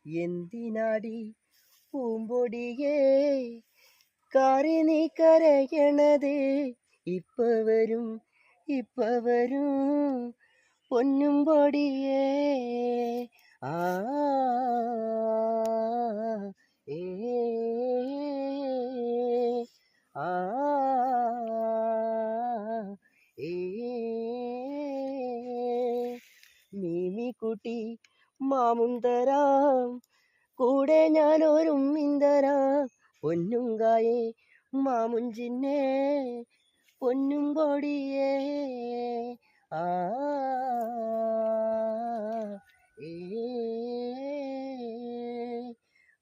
എന്തിനാടി പൂമ്പൊടിയേ കാറി നീ കരയണത്? ഇപ്പ വരും പൊന്നും പൊടിയേ. ആ ഏ ആ ഏ മീമിക്കുട്ടി മാമും തരാം, കൂടെ ഞാൻ ഒരുമ്മിൻ തരാം. പൊന്നും കായേ മാമുഞ്ചിന്നെ പൊന്നും പൊടിയേ. ആ ഏ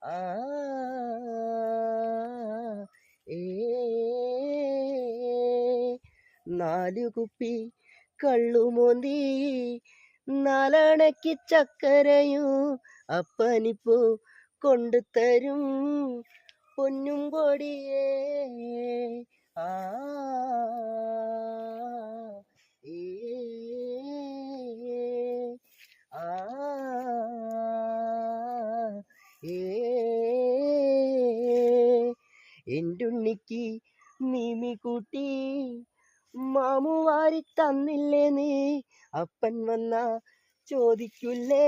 ആ ഏ 4 കുപ്പി കള്ളുമോന്തി 4 അണയ്ക്ക് ചക്കരയും അപ്പനിപ്പോ കൊണ്ടുതരും പൊന്നും പൊടിയേ. ആ ഏ ആ ഏ എന്റുണ്ണിക്ക് മീമിക്കുട്ടി മാമു വാരി തന്നില്ലേ നീ? അപ്പൻ വന്ന ചോദിക്കൂലേ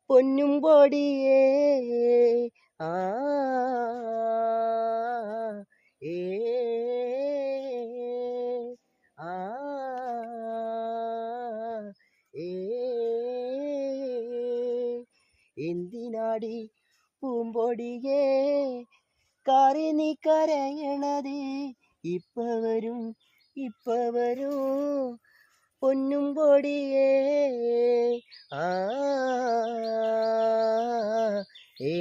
പൊന്നും പൊടിയേ. ആ ഏ ആ ഏ എന്തിനാടി പൂമ്പൊടിയേ കാറി നീ കരയണത്? ഇപ്പ വരും പൊന്നും പൊടിയേ. ആ ഏ